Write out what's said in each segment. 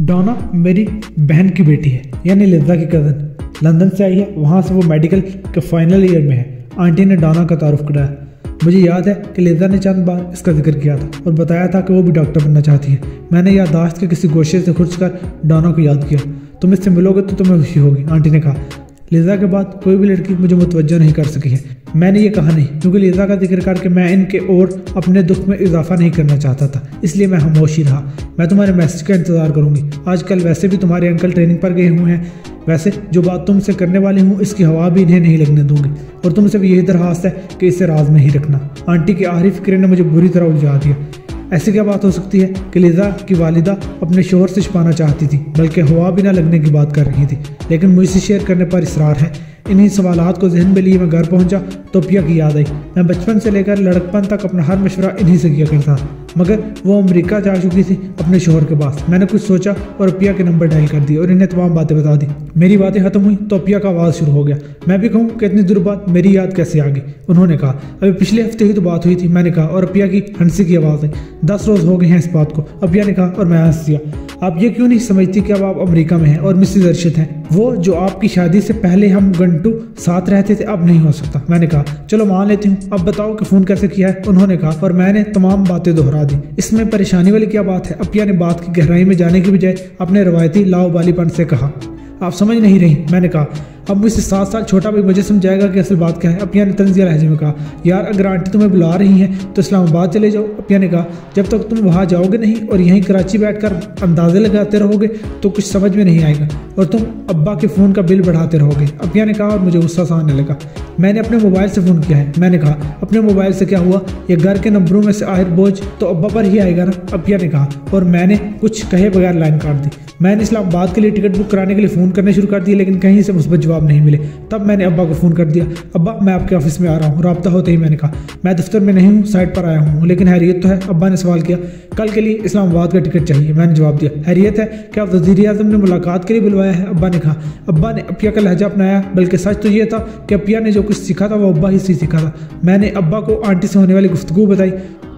डोना मेरी बहन की बेटी है, यानी लिज़ा की कज़न। लंदन से आई है, वहाँ से वो मेडिकल के फाइनल ईयर में है। आंटी ने डोना का तारुफ कराया। मुझे याद है कि लिज़ा ने चंद बार इसका जिक्र किया था और बताया था कि वो भी डॉक्टर बनना चाहती है। मैंने याददाश्त के किसी गोशे से खुर्च कर डोना को याद किया। तुम इससे मिलोगे तो तुम्हें खुशी होगी, आंटी ने कहा। लिज़ा के बाद कोई भी लड़की मुझे मुतवज्जो नहीं कर सकी है। मैंने ये कहा नहीं, क्योंकि लिज़ा का जिक्र करके मैं इनके और अपने दुख में इजाफा नहीं करना चाहता था, इसलिए मैं खामोश ही रहा। मैं तुम्हारे मैसेज का इंतज़ार करूंगी। आजकल वैसे भी तुम्हारे अंकल ट्रेनिंग पर गए हुए हैं। वैसे जो बात तुमसे करने वाली हूँ इसकी हवा भी इन्हें नहीं लगने दूंगी, और तुमसे भी यही दरख्वास्त है कि इसे राज में ही रखना। आंटी की आखिरी फिक्र ने मुझे बुरी तरह उलझा दिया। ऐसी क्या बात हो सकती है कि लिज़ा की वालिदा अपने शोहर से छुपाना चाहती थी, बल्कि हवा भी ना लगने की बात कर रही थी, लेकिन मुझसे शेयर करने पर इसरार है। इन्हीं सवालात को जहन में लिए मैं घर पहुंचा तो पिया की याद आई। मैं बचपन से लेकर लड़कपन तक अपना हर मशवरा इन्हीं से किया करता, मगर वो अमेरिका जा चुकी थी अपने शोहर के पास। मैंने कुछ सोचा और पिया के नंबर डायल कर दिया और इन्हें तमाम बातें बता दी। मेरी बातें खत्म हुई तो पिया का आवाज़ शुरू हो गया। मैं भी कहूँ कि इतनी दूर बाद मेरी याद कैसे आ गई। उन्होंने कहा, अभी पिछले हफ्ते ही तो बात हुई थी। मैंने कहा, और पिया की हंसी की आवाज़ आई। 10 रोज़ हो गए हैं इस बात को, पिया ने कहा, और मैं हंस दिया। आप ये क्यों नहीं समझती कि अब आप अमेरिका में हैं और मिसेज अरशद हैं? वो जो आपकी शादी से पहले हम घंटों साथ रहते थे, अब नहीं हो सकता। मैंने कहा, चलो मान लेती हूँ, अब बताओ कि फ़ोन कैसे किया है? उन्होंने कहा, और मैंने तमाम बातें दोहरा दी। इसमें परेशानी वाली क्या बात है? अपिया ने बात की गहराई में जाने की बजाय अपने रवायती लाओबालीपन से कहा, आप समझ नहीं रही। मैंने कहा, अब मुझसे 7 साल छोटा भी मुझे समझाएगा कि असल बात क्या है? अपिया ने तंजिया लहजे में कहा, यार अगर आंटी तुम्हें बुला रही हैं तो इस्लामाबाद चले जाओ। अपिया ने कहा, जब तक तुम वहाँ जाओगे नहीं और यहीं कराची बैठकर अंदाजे लगाते रहोगे तो कुछ समझ में नहीं आएगा, और तुम अब्बा के फ़ोन का बिल बढ़ाते रहोगे। अपिया ने कहा, और मुझे गुस्सा सा आने लगा। मैंने अपने मोबाइल से फ़ोन किया है। मैंने कहा, अपने मोबाइल से क्या हुआ? ये घर के नंबरों में से आखिर बोझ तो अब्बा पर ही आएगा ना? अपिया ने कहा, और मैंने कुछ कहे बगैर लाइन काट दी। मैंने इस्लामाबाद के लिए टिकट बुक कराने के लिए फ़ोन करने शुरू कर दिए, लेकिन कहीं से मुस्बत जवाब नहीं मिले। तब मैंने अब्बा को फ़ोन कर दिया, अब्बा मैं आपके ऑफिस में आ रहा हूँ। राब्ता होते ही मैंने कहा, मैं दफ्तर में नहीं हूँ, साइट पर आया हूँ, लेकिन हैरियत तो है। अब्बा ने सवाल किया, कल के लिए इस्लामाबाद का टिकट चाहिए। मैंने जवाब दिया, हैरियत है? क्या वज़ीर-ए-आज़म ने मुलाकात के लिए बुलवाया है? अब्बा ने कहा। अब्बा ने अपिया का लहजा अपनाया, बल्कि सच तो ये था कि अपिया ने जो कुछ सीखा था वो अब्बा ही से सीखा था। मैंने अब्बा को आंटी से होने वाली गुफ्तगू बताई।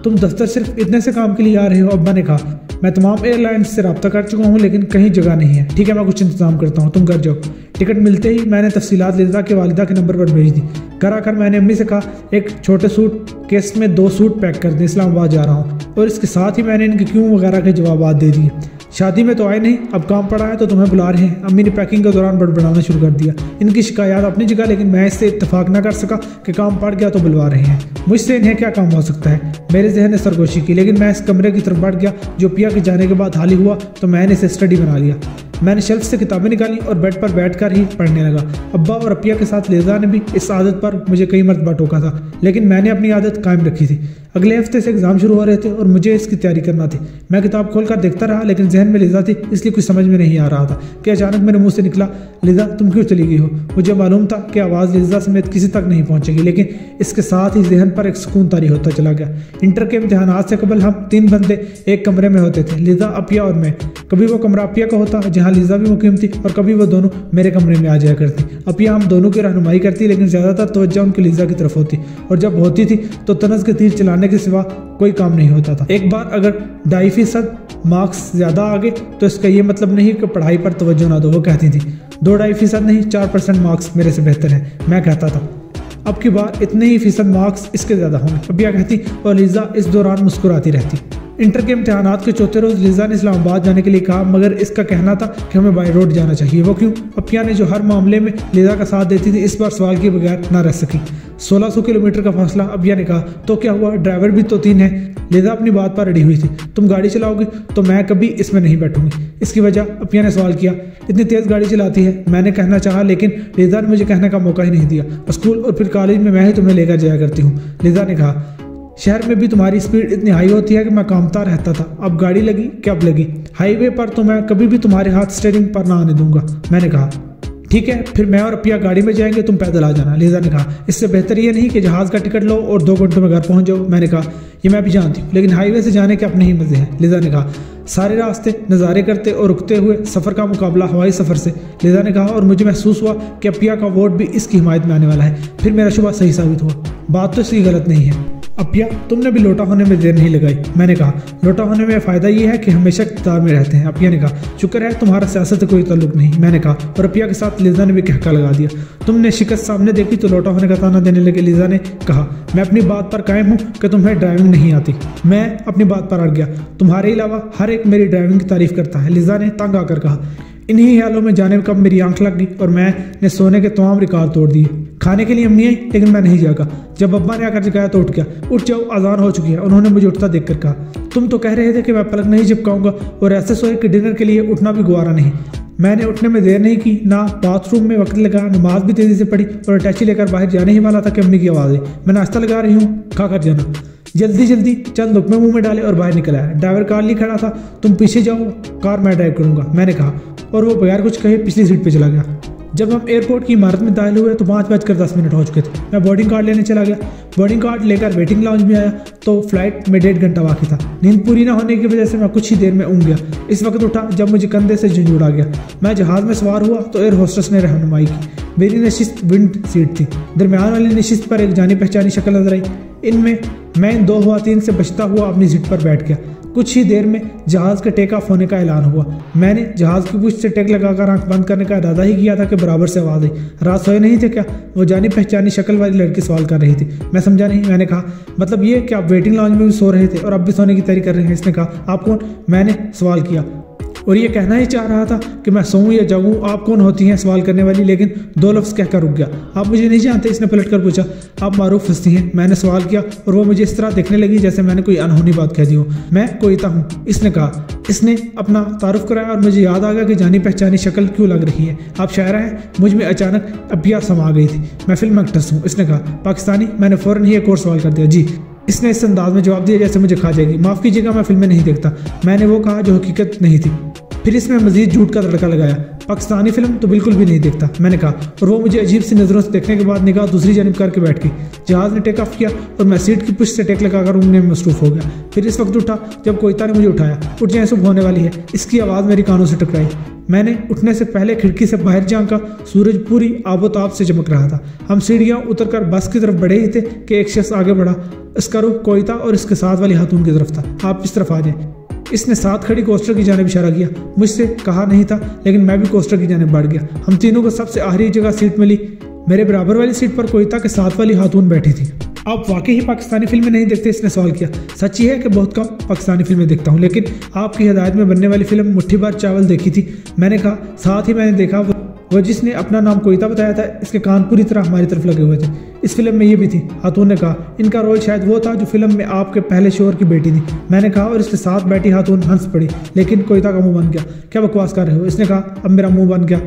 तुम दफ्तर सिर्फ इतने से काम के लिए आ रहे हो? अब्बा ने कहा, मैं तमाम एयरलाइंस से रब्ता कर चुका हूँ, लेकिन कहीं जगह नहीं है। ठीक है, मैं कुछ इंतजाम करता हूँ, तुम घर जाओ। टिकट मिलते ही मैंने तफसीलात लिज़ा के वालिदा के नंबर पर भेज दी। घर आकर मैंने अम्मी से कहा, एक छोटे सूट केस में 2 सूट पैक कर दें, इस्लामाबाद जा रहा हूँ। और इसके साथ ही मैंने इनके क्यों वगैरह के जवाब दे दिए। शादी में तो आए नहीं, अब काम पड़ा है तो तुम्हें बुला रहे हैं। अम्मी ने पैकिंग के दौरान बड़बड़ाना शुरू कर दिया। इनकी शिकायत अपनी जगह, लेकिन मैं इससे इत्तेफाक ना कर सका कि काम पड़ गया तो बुलवा रहे हैं। मुझसे इन्हें क्या काम हो सकता है? मेरे जहन ने सरगोशी की, लेकिन मैं इस कमरे की तरफ बढ़ गया जो पिया के जाने के बाद खाली हुआ, तो मैंने इसे स्टडी बना लिया। मैंने शेल्फ से किताबें निकाली और बेड पर बैठकर ही पढ़ने लगा। अब्बा और अपिया के साथ लिज़ा ने भी इस आदत पर मुझे कई मरतबा टोका था, लेकिन मैंने अपनी आदत कायम रखी थी। अगले हफ्ते से एग्जाम शुरू हो रहे थे और मुझे इसकी तैयारी करना थी। मैं किताब खोलकर देखता रहा, लेकिन जहन में लिज़ा थी, इसलिए कुछ समझ में नहीं आ रहा था कि अचानक मेरे मुंह से निकला, लिज़ा तुम क्यों चली गई हो? मुझे मालूम था कि आवाज़ लिज़ा समेत किसी तक नहीं पहुंचेगी, लेकिन इसके साथ ही जहन पर एक सुकून तारी होता चला गया। इंटर के इम्तिहानात से कबल हम 3 बंदे एक कमरे में होते थे, लिज़ा, अपिया और मैं। कभी वो कमरा अपिया का होता जहाँ लिज़ा भी मुकीम थी, और कभी वो दोनों मेरे कमरे में आ जाया करती। अपिया हम दोनों की रहनुमाई करती, लेकिन ज़्यादातर तवज्जो उनकी लिज़ा की तरफ होती, और जब होती थी तो तनज़ के तीर चलाने के सिवा कोई काम नहीं होता था। एक बार अगर 2.5% मार्क्स ज़्यादा आ गए तो इसका ये मतलब नहीं कि पढ़ाई पर तवज्जो ना दो, वो कहती थी। 2-2.5% नहीं, 4% मार्क्स मेरे से बेहतर है, मैं कहता था। अब की बार इतने ही फीसद मार्क्स इसके ज़्यादा होंगे, अपिया कहती, और लिज़ा इस दौरान मुस्कुराती रहती। इंटर के इम्तिहानात के चौथे रोज़ लिज़ा ने इस्लामाबाद जाने के लिए कहा, मगर इसका कहना था कि हमें बाई रोड जाना चाहिए। वो क्यों? अपिया ने जो हर मामले में लिज़ा का साथ देती थी, इस बार सवाल के बगैर ना रह सकी। 1600 किलोमीटर का फासला। अपिया ने कहा, तो क्या हुआ? ड्राइवर भी तो 3 है। लिज़ा अपनी बात पर अड़ी हुई थी। तुम गाड़ी चलाओगी तो मैं कभी इसमें नहीं बैठूंगी। इसकी वजह? अपिया ने सवाल किया। इतनी तेज़ गाड़ी चलाती है, मैंने कहना चाहा, लेकिन लिज़ा ने मुझे कहने का मौका ही नहीं दिया। स्कूल और फिर कॉलेज में मैं ही तुम्हें लेकर जाया करती हूँ। लिज़ा ने कहा, शहर में भी तुम्हारी स्पीड इतनी हाई होती है कि मैं कांपता रहता था। अब गाड़ी लगी कब लगी? हाईवे पर तो मैं कभी भी तुम्हारे हाथ स्टीयरिंग पर ना आने दूंगा। मैंने कहा, ठीक है, फिर मैं और अपिया गाड़ी में जाएंगे, तुम पैदल आ जाना। लिज़ा ने कहा, इससे बेहतर ये नहीं कि जहाज़ का टिकट लो और 2 घंटों में घर पहुंच जाओ। मैंने कहा, ये मैं भी जानती हूँ, लेकिन हाईवे से जाने के अपने ही मज़े हैं। लिज़ा ने कहा, सारे रास्ते नज़ारे करते और रुकते हुए सफ़र का मुकाबला हवाई सफ़र से। लिज़ा ने कहा, और मुझे महसूस हुआ कि अपिया का वोट भी इसकी हिमायत में आने वाला है। फिर मेरा शुबा सही साबित हुआ। बात तो इसकी गलत नहीं है। अपिया, तुमने भी लोटा होने में देर नहीं लगाई। मैंने कहा, लोटा होने में फ़ायदा ये है कि हमेशा इक़्तिदार में रहते हैं। अपिया ने कहा, शुक्र है तुम्हारा सियासत से कोई ताल्लुक नहीं। मैंने कहा, और अपिया के साथ लिजा ने भी कहका लगा दिया। तुमने शिकस्त सामने देखी तो लोटा होने का ताना देने लगे। लिजा ने कहा, मैं अपनी बात पर कायम हूँ कि तुम्हें ड्राइविंग नहीं आती। मैं अपनी बात पर अड़ गया। तुम्हारे अलावा हर एक मेरी ड्राइविंग की तारीफ करता है। लिजा ने तंग आकर कहा। इन्हीं ख्यालों में जाने कब मेरी आंख लग गई और मैंने सोने के तमाम रिकॉर्ड तोड़ दिए। खाने के लिए अम्मी आई, लेकिन मैं नहीं जागा। जब अब्बा ने आकर जगाया तो उठ गया। उठ जाओ, अजान हो चुकी है। उन्होंने मुझे उठता देखकर कहा, तुम तो कह रहे थे कि मैं पलक नहीं चिपकाऊंगा और ऐसे सोए कि डिनर के लिए उठना भी गवारा नहीं। मैंने उठने में देर नहीं की, ना बाथरूम में वक्त लगा, नमाज भी तेजी से पढ़ी और अटैची लेकर बाहर जाने ही वाला था कि अम्मी की आवाज़ आई, मैं नाश्ता लगा रही हूँ, खा कर जाना। जल्दी जल्दी चंद लुकमे मुंह में डाले और बाहर निकल आया। ड्राइवर कार लिए खड़ा था। तुम पीछे जाओ, कार मैं ड्राइव करूंगा, मैंने कहा, और वो बगैर कुछ कहे पिछली सीट पे चला गया। जब हम एयरपोर्ट की इमारत में दाखिल हुए तो 5:10 हो चुके थे। मैं बोर्डिंग कार्ड लेने चला गया। बोर्डिंग कार्ड लेकर वेटिंग लाउंज में आया तो फ्लाइट में 1.5 घंटा बाकी था। नींद पूरी ना होने की वजह से मैं कुछ ही देर में ऊँग गया। इस वक्त उठा जब मुझे कंधे से झुंझुड़ा गया। मैं जहाज़ में सवार हुआ तो एयर होस्टेस ने रहनुमाई की। मेरी नशिस्त विंड सीट थी। दरमियान वाली नशिस्त पर एक जानी पहचानी शक्ल नजर आई। इनमें मैं इन 2 ख़वातीन से बचता हुआ अपनी सीट पर बैठ गया। कुछ ही देर में जहाज़ के टेक ऑफ होने का ऐलान हुआ। मैंने जहाज़ की पूछ से टेक लगाकर आंख बंद करने का इरादा ही किया था कि बराबर से आवाज़ आई, रात सोए नहीं थे क्या? वो जानी पहचानी शक्ल वाली लड़की सवाल कर रही थी। मैं समझा नहीं। मैंने कहा, मतलब ये कि आप वेटिंग लॉन्ज में भी सो रहे थे और अब भी सोने की तैयारी कर रहे हैं? इसने कहा, आप कौन? मैंने सवाल किया और ये कहना ही चाह रहा था कि मैं सोऊं या जागूं, आप कौन होती हैं सवाल करने वाली, लेकिन 2 लफ्ज़ कहकर रुक गया। आप मुझे नहीं जानते? इसने पलट कर पूछा। आप मारूफ हस्ती हैं, मैंने सवाल किया और वो मुझे इस तरह देखने लगी जैसे मैंने कोई अनहोनी बात कह दी हो। मैं कोयता हूँ, इसने कहा। इसने अपना तारुफ कराया और मुझे याद आ गया कि जानी पहचानी शक्ल क्यों लग रही है। आप शायरा हैं? मुझ में अचानक अपिया समा गई थी। मैं फिल्म एक्ट्रेस हूँ, इसने कहा। पाकिस्तानी? मैंने फ़ौरन ही एक और सवाल कर दिया। जी। इसने इस अंदाज में जवाब दिया जैसे मुझे खा जाएगी। माफ़ कीजिएगा, मैं फिल्में नहीं देखता, मैंने वो कहा जो हकीकत नहीं थी। फिर इसमें मजीद झूठ का तड़का लगाया। पाकिस्तानी फिल्म तो बिल्कुल भी नहीं देखता, मैंने कहा, और वो मुझे अजीब सी नज़रों से देखने के बाद निगाह दूसरी जानिब करके बैठ गई। जहाज़ ने टेक ऑफ किया और मैं सीट की पुश से टेक लगाकर ऊँगने में मसरूफ हो गया। फिर इस वक्त उठा जब कोयता ने मुझे उठाया। उठ जाए, सुबह होने वाली है, इसकी आवाज़ मेरी कानों से टकराई। मैंने उठने से पहले खिड़की से बाहर झांका। सूरज पूरी आबोताब से चमक रहा था। हम सीढ़ियाँ उतरकर बस की तरफ बढ़े ही थे कि एक शख्स आगे बढ़ा। इसका रुख कोयता और इसके साथ वाली खातून की तरफ था। आप इस तरफ आ जाएं। इसने साथ खड़ी कोस्टर की जानिब इशारा किया। मुझसे कहा नहीं था, लेकिन मैं भी कोस्टर की जानिब बढ़ गया। हम तीनों को सबसे आखिरी जगह सीट मिली। मेरे बराबर वाली सीट पर कोयता के साथ वाली खातून बैठी थी। आप वाकई ही पाकिस्तानी फिल्में नहीं देखते? इसने सवाल किया। सच्ची है कि बहुत कम पाकिस्तानी फिल्में देखता हूँ, लेकिन आपकी हिदायत में बनने वाली फिल्म मुट्ठी भर चावल देखी थी, मैंने कहा। साथ ही मैंने देखा वो जिसने अपना नाम कोयता बताया था, इसके कान पूरी तरह हमारी तरफ लगे हुए थे। इस फिल्म में ये भी थी। खातून ने कहा, इनका रोल शायद वो था जो फिल्म में आपके पहले शोहर की बेटी थी, मैंने कहा, और इसके साथ बैठी खातून हंस पड़ी। लेकिन कोयता का मुंह बन गया। क्या बकवास कर रहे हो? इसने कहा। अब मेरा मुंह बन गया।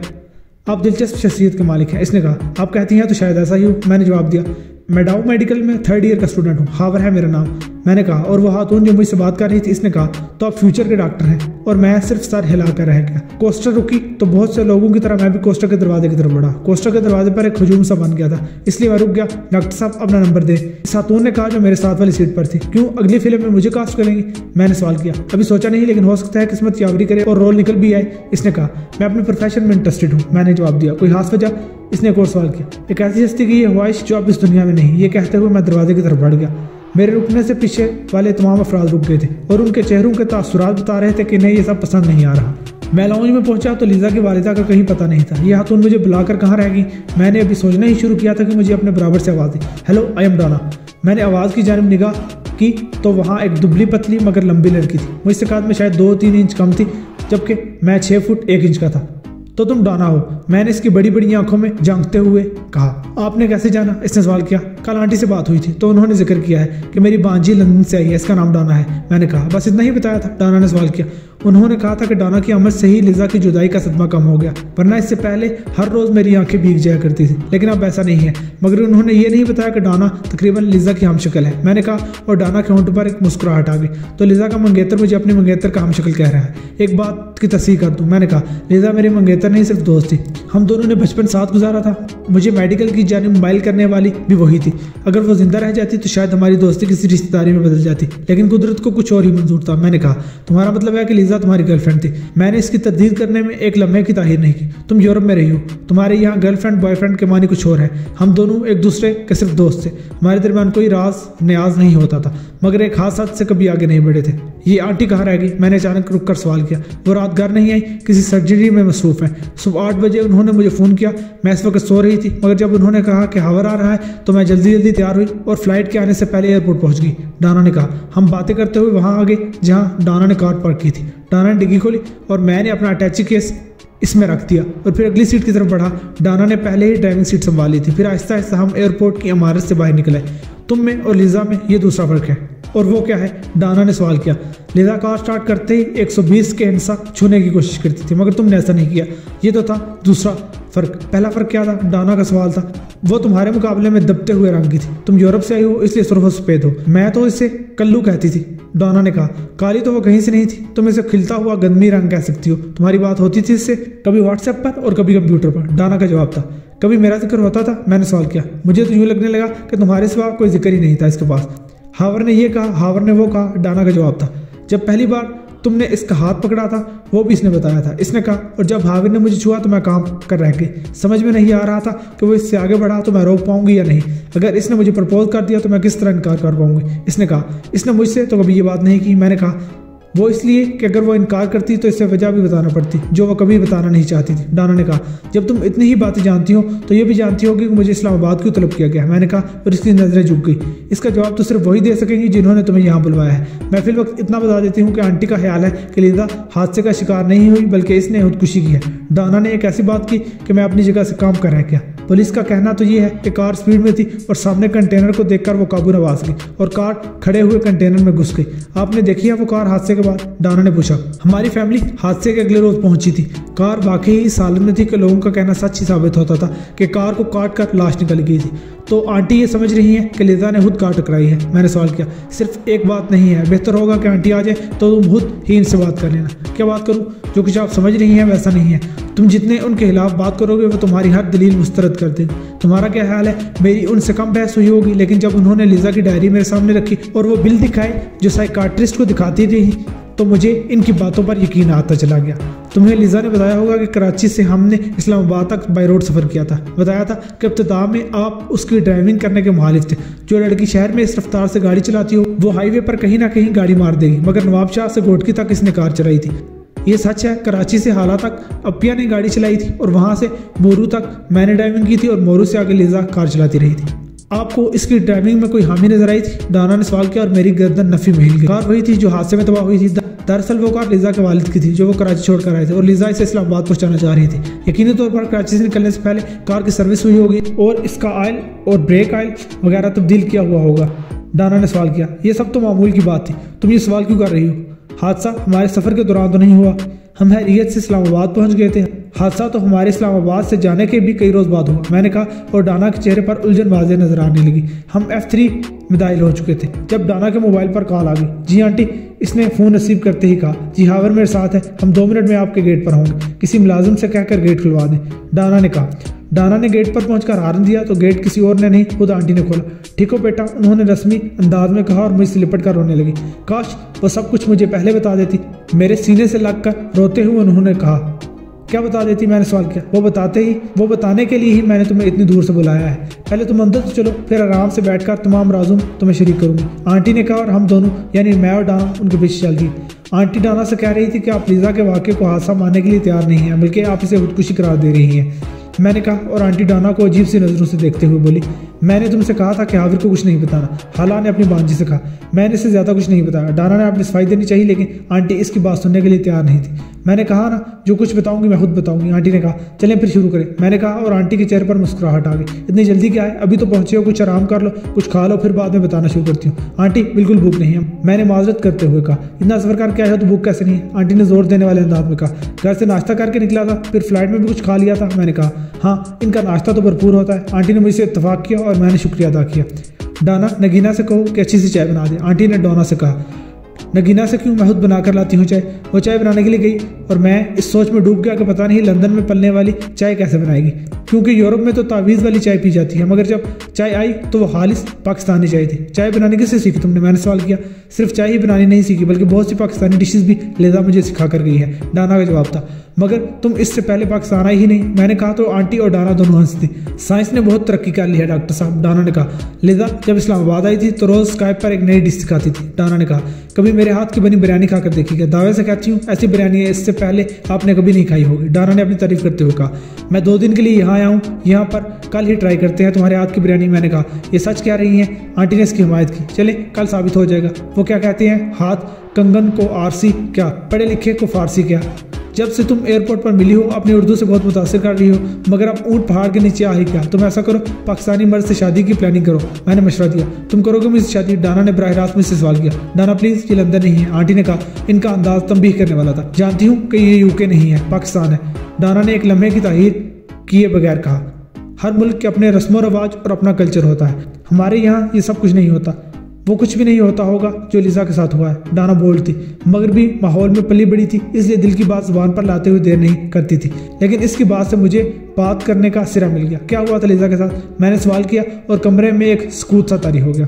आप दिलचस्प शख्सियत के मालिक हैं, इसने कहा। आप कहती हैं तो शायद ऐसा ही हो, मैंने जवाब दिया। मैं डाउ मेडिकल में 3rd ईयर का स्टूडेंट हूँ, हावर है मेरा नाम, मैंने कहा। और वो खातून जो मुझसे बात कर रही थी, इसने कहा, तो आप फ्यूचर के डॉक्टर हैं? और मैं सिर्फ सर हिला कर रह गया। कोस्टर रुकी तो बहुत से लोगों की तरह मैं भी कोस्टर के दरवाजे की तरफ बढ़ा। कोस्टर के दरवाजे पर एक हजूम सा बन गया था, इसलिए मैं रुक गया। डॉक्टर साहब, अपना नंबर दे, इस खातून ने कहा जो मेरे साथ वाली सीट पर थी। क्यों, अगली फिल्म में मुझे कास्ट करेंगी? मैंने सवाल किया। अभी सोचा नहीं, लेकिन हो सकता है किस्मत यावरी करे और रोल निकल भी आए, इसने कहा। मैं अपने प्रोफेशन में इंटरेस्टेड हूँ, मैंने जवाब दिया। कोई खास वजह? इसने एक और सवाल किया। एक ऐसी हस्ती की ये ख्वाहिश जो अब इस दुनिया में नहीं। ये कहते हुए मैं दरवाजे की तरफ बढ़ गया। मेरे रुकने से पीछे वाले तमाम अफराद रुक गए थे और उनके चेहरों के तासुरात बता रहे थे कि नहीं, ये सब पसंद नहीं आ रहा। मैं लाउंज में पहुंचा तो लिजा की वालिदा का कहीं पता नहीं था। यह खातून मुझे बुलाकर कहाँ रह गई? मैंने अभी सोचना ही शुरू किया था कि मुझे अपने बराबर से आवाज़ दी। Hello, I am डॉना। मैंने आवाज़ की जानिब निगाह की तो वहाँ एक दुबली पतली मगर लंबी लड़की थी। मुझसे कद में शायद 2-3 इंच कम थी, जबकि मैं 6 फुट 1 इंच का था। तो तुम डॉना हो? मैंने इसकी बड़ी बड़ी आंखों में झांकते हुए कहा। आपने कैसे जाना? इसने सवाल किया। कल आंटी से बात हुई थी तो उन्होंने जिक्र किया है कि मेरी बांजी लंदन से आई है, इसका नाम डॉना है, मैंने कहा। बस इतना ही बताया था? डॉना ने सवाल किया। उन्होंने कहा था कि डॉना की आमद से ही लिजा की जुदाई का सदमा कम हो गया, वरना इससे पहले हर रोज़ मेरी आंखें भीग जाया करती थी, लेकिन अब ऐसा नहीं है। मगर उन्होंने ये नहीं बताया कि डॉना तकरीबन लिजा की हमशक्ल है, मैंने कहा। और डॉना के होंठ पर एक मुस्कुराहट आ गई। तो लिजा का मंगेतर मुझे अपने मंगेतर का हमशक्ल कह रहा है। एक बात की तस्दीक कर दूं, मैंने कहा। लिजा मेरी मंगेतर बेहतर नहीं सिर्फ दोस्त थी। हम दोनों ने बचपन साथ गुजारा था। मुझे मेडिकल की जानिब माइल करने वाली भी वही थी। अगर वो जिंदा रह जाती तो शायद हमारी दोस्ती किसी रिश्तेदारी में बदल जाती, लेकिन कुदरत को कुछ और ही मंजूर था। मैंने कहा, तुम्हारा मतलब है कि लिजा तुम्हारी गर्लफ्रेंड थी? मैंने इसकी तरदीद करने में एक लम्हे की ताहीर नहीं की। तुम यूरोप में रही हो, तुम्हारे यहाँ गर्लफ्रेंड बॉयफ्रेंड के मानी कुछ और है। हम दोनों एक दूसरे के सिर्फ दोस्त थे। हमारे दरमियान कोई राज न्याज नहीं होता था, मगर एक खास हद से कभी आगे नहीं बढ़े थे। ये आंटी कहाँ रह गई? मैंने अचानक रुक कर सवाल किया। वो रात घर नहीं आई, किसी सर्जरी में मसरूफ है। सुबह 8 बजे उन्होंने मुझे फ़ोन किया। मैं इस वक्त सो रही थी, मगर जब उन्होंने कहा कि हावर आ रहा है तो मैं जल्दी जल्दी तैयार हुई और फ्लाइट के आने से पहले एयरपोर्ट पहुंच गई। डाना ने कहा। हम बातें करते हुए वहां आ गए जहां डाना ने कार पार्क की थी। डाना ने डिग्गी खोली और मैंने अपना अटैची केस इसमें रख दिया और फिर अगली सीट की तरफ बढ़ा। डाना ने पहले ही ड्राइविंग सीट संभाली थी। फिर आहिस्ता आहिस्ता हम एयरपोर्ट की इमारत से बाहर निकले। तुम में और लिजा में ये दूसरा फर्क है। और वो क्या है? डाना ने सवाल किया। लिजा कार स्टार्ट करते ही 120 के हिस्सा छूने की कोशिश करती थी, मगर तुमने ऐसा नहीं किया। ये तो था दूसरा फर्क। पहला फर्क क्या था? डाना का सवाल था। वो तुम्हारे मुकाबले में दबते हुए रंग की थी। तुम यूरोप से आई हो इसलिए सुर्ख सफेद हो। मैं तो इसे कल्लू कहती थी। डाना ने कहा। काली तो वो कहीं से नहीं थी, तुम इसे खिलता हुआ गंदमी रंग कह सकती हो। तुम्हारी बात होती थी इससे कभी व्हाट्सएप पर और कभी कंप्यूटर पर। डाना का जवाब था। कभी मेरा जिक्र होता था? मैंने सवाल किया। मुझे तो यूँ लगने लगा कि तुम्हारे सिवा कोई जिक्र ही नहीं था इसके पास। हावर ने ये कहा, हावर ने वो कहा। डाना का जवाब था। जब पहली बार तुमने इसका हाथ पकड़ा था वो भी इसने बताया था, इसने कहा। और जब हावर ने मुझे छुआ तो मैं काम कर रह गई। समझ में नहीं आ रहा था कि वो इससे आगे बढ़ा तो मैं रोक पाऊंगी या नहीं। अगर इसने मुझे प्रपोज कर दिया तो मैं किस तरह इनकार कर पाऊंगी? इसने कहा। इसने मुझसे तो कभी ये बात नहीं की। मैंने कहा वो इसलिए कि अगर वो इनकार करती तो इससे वजह भी बताना पड़ती, जो वो कभी बताना नहीं चाहती थी। डाना ने कहा। जब तुम इतनी ही बातें जानती हो तो ये भी जानती होगी कि मुझे इस्लामाबाद क्यों तलब किया गया? मैंने कहा और इसकी नजरें झुक गई। इसका जवाब तो सिर्फ वही दे सकेंगी जिन्होंने तुम्हें यहाँ बुलवाया है। मैं फिर वक्त इतना बता देती हूँ कि आंटी का ख्याल है कि लिजा हादसे का शिकार नहीं हुई बल्कि इसने खुदकुशी की है। डाना ने एक ऐसी बात की कि मैं अपनी जगह से काम कर रह गया। पुलिस का कहना तो ये है कि कार स्पीड में थी और सामने कंटेनर को देखकर वो काबू नवाज गई और कार खड़े हुए कंटेनर में घुस गई। आपने देखी है वो कार हादसे के बाद? डाना ने पूछा। हमारी फैमिली हादसे के अगले रोज पहुंची थी। कार वाकई ही सालन में थी कि लोगों का कहना सच ही साबित होता था कि कार को काट कर लाश निकल गई थी। तो आंटी ये समझ रही हैं कि लिजा ने खुद कार टकराई है? मैंने सवाल किया। सिर्फ एक बात नहीं है, बेहतर होगा कि आंटी आ जाए तो तुम खुद ही इनसे बात कर लेना। क्या बात करूं? जो कुछ आप समझ रही हैं वैसा नहीं है। तुम जितने उनके खिलाफ बात करोगे वो तुम्हारी हर दलील मुस्तरद कर देंगे। तुम्हारा क्या ख्याल है? मेरी उनसे कम बहस हुई होगी, लेकिन जब उन्होंने लिजा की डायरी मेरे सामने रखी और वो बिल दिखाए जो साइकाट्रिस्ट को दिखाती थी तो मुझे इनकी बातों पर यकीन आता चला गया। तुम्हें लिजा ने बताया होगा कि कराची से हमने इस्लामाबाद तक बाई रोड सफ़र किया था। बताया था कि इब्तिदा में आप उसकी ड्राइविंग करने के मुखालिफ थे। जो लड़की शहर में इस रफ्तार से गाड़ी चलाती हो वो हाईवे पर कहीं ना कहीं गाड़ी मार देगी, मगर नवाबशाह से गोटकी तक इसने कार चलाई थी। ये सच है। कराची से हाला तक अपिया ने गाड़ी चलाई थी और वहाँ से मोरू तक मैंने ड्राइविंग की थी और मोरू से आगे लिजा कार चलाती रही थी। आपको इसकी ड्राइविंग में कोई हामी नजर आई थी? डाना ने सवाल किया और मेरी गर्दन नफी में हिल गई। कार वही थी जो हादसे में तबाह हुई थी। दरअसल वो कार लिजा के वालिद की थी जो वो कराची छोड़कर आए थे और लिजा इसे इस्लामाबाद पहुंचाना चाह रही थी। यकीनी तौर पर कराची से निकलने से पहले कार की सर्विस हुई होगी और इसका ऑयल और ब्रेक ऑयल वगैरह तब्दील किया हुआ होगा। डाना ने सवाल किया। ये सब तो मामूल की बात थी, तुम ये सवाल क्यों कर रही हो? हादसा हमारे सफ़र के दौरान तो नहीं हुआ। हम हैरियत से इस्लामाबाद पहुंच गए थे। हादसा तो हमारे इस्लामाबाद से जाने के भी कई रोज़ बाद हुआ। मैंने कहा और डाना के चेहरे पर उलझन वाज़ेह नजर आने लगी। हम F3 में दाखिल हो चुके थे जब डाना के मोबाइल पर कॉल आ गई। जी आंटी, इसने फ़ोन रिसीव करते ही कहा। जी हावर मेरे साथ है, हम 2 मिनट में आपके गेट पर होंगे। किसी मुलाजिम से कहकर गेट खुलवा दें, डाना ने कहा। डाना ने गेट पर पहुंचकर हारन दिया तो गेट किसी और ने नहीं खुद आंटी ने खोला। ठीक हो बेटा, उन्होंने रस्मी अंदाज में कहा और मुझसे लिपट कर रोने लगी। काश वो सब कुछ मुझे पहले बता देती। मेरे सीने से लगकर रोते हुए उन्होंने कहा। क्या बता देती? मैंने सवाल किया। वो बताने के लिए ही मैंने तुम्हें इतनी दूर से बुलाया है। पहले तुम अंदर तो चलो, फिर आराम से बैठकर तमाम राज़ों तुम्हें शरीक करूंगी, आंटी ने कहा। और हम दोनों यानी मैं और डाना उनके पीछे चल दी। आंटी डाना से कह रही थी कि आप लिजा के वाक़े को हादसा मानने के लिए तैयार नहीं हैं, बल्कि आप इसे खुदकुशी करार दे रही हैं। मैंने कहा और आंटी डाना को अजीब सी नज़रों से देखते हुए बोली। मैंने तुमसे कहा था कि हाविर को कुछ नहीं बताना। हाला ने अपनी बांजी से कहा। मैंने इससे ज़्यादा कुछ नहीं बताया। डाना ने अपनी सफाई देनी चाहिए, लेकिन आंटी इसकी बात सुनने के लिए तैयार नहीं थी। मैंने कहा ना, जो कुछ बताऊंगी मैं खुद बताऊंगी, आंटी ने कहा। चलें फिर शुरू करें, मैंने कहा और आंटी के चेहरे पर मुस्कुराहट आ गई। इतनी जल्दी क्या है? अभी तो पहुंचे हो, कुछ आराम कर लो, कुछ खा लो, फिर बाद में बताना शुरू करती हूँ। आंटी बिल्कुल भूख नहीं है, मैंने माजरत करते हुए कहा। इतना सफर करके आया हो तो भूख कैसे नहीं है? आंटी ने जोर देने वाले अंदाज में कहा। घर से नाश्ता करके निकला था, फिर फ्लाइट में भी कुछ खा लिया था। मैंने कहा हाँ, इनका नाश्ता तो भरपूर होता है। आंटी ने मुझसे इत्तफाक किया और मैंने शुक्रिया अदा किया। डाना, नगीना से कहो कि अच्छी सी चाय बना दे, आंटी ने डोना से कहा। नगीना से क्यों मैं खुद बनाकर लाती हूँ चाय। वो चाय बनाने के लिए गई और मैं इस सोच में डूब गया कि पता नहीं लंदन में पलने वाली चाय कैसे बनाएगी, क्योंकि यूरोप में तो तावीज़ वाली चाय पी जाती है, मगर जब चाय आई तो वो खालिस पाकिस्तानी चाय थी। चाय बनाने किससे सीखी तुमने, मैंने सवाल किया। सिर्फ चाय ही बनानी नहीं सीखी बल्कि बहुत सी पाकिस्तानी डिशेस भी लिज़ा मुझे सिखा कर गई है, डाना का जवाब था। मगर तुम इससे पहले पाकिस्तान आई ही नहीं। मैंने कहा तो आंटी और डाना दोनों हंस थी। साइंस ने बहुत तरक्की कर ली है डॉक्टर साहब, डाना ने कहा। लिज़ा जब इस्लामाबाद आई थी तो रोज़ स्काइप पर एक नई डिश सिखाती थी, डाना ने कहा। कभी मेरे हाथ की बनी बिरयानी खाकर देखी क्या? दावे से कहती हूँ ऐसी बिरयानी इससे पहले आपने कभी नहीं खाई होगी, डाना ने अपनी तारीफ करते हुए कहा। मैं 2 दिन के लिए यहाँ आया हूँ, यहाँ पर कल ही ट्राई करते हैं तुम्हारे हाथ की बिरयानी। मैंने कहा ये सच कह रही हैं? आंटी ने इसकी हिमायत की। चले कल साबित हो जाएगा। वो क्या कहते हैं, हाथ कंगन को आरसी क्या, पढ़े लिखे को फारसी क्या। जब से तुम एयरपोर्ट पर मिली हो अपनी उर्दू से बहुत मुतासिर कर रही हो, मगर अब ऊँट पहाड़ के नीचे आ ही क्या। तुम ऐसा करो पाकिस्तानी मर्द से शादी की प्लानिंग करो, मैंने मशवरा दिया। तुम करोगे मुझसे शादी? डाना ने बराह रास्त मुझसे सवाल किया। डाना प्लीज ये लंदन नहीं है, आंटी ने कहा। इनका अंदाज तंबीह करने वाला था। जानती हूँ कि ये यूके नहीं है, पाकिस्तान है, डाना ने एक लम्हे की ताहीर किए बगैर कहा। हर मुल्क के अपने रस्म रवाज और अपना कल्चर होता है, हमारे यहाँ ये सब कुछ नहीं होता। वो कुछ भी नहीं होता होगा जो लिज़ा के साथ हुआ है, डाना बोलती। मगर भी माहौल में पली बड़ी थी, इसलिए दिल की बात जुबान पर लाते हुए देर नहीं करती थी। लेकिन इसकी बात से मुझे बात करने का सिरा मिल गया। क्या हुआ था लिज़ा के साथ, मैंने सवाल किया और कमरे में एक सुकूत सा तारी हो गया।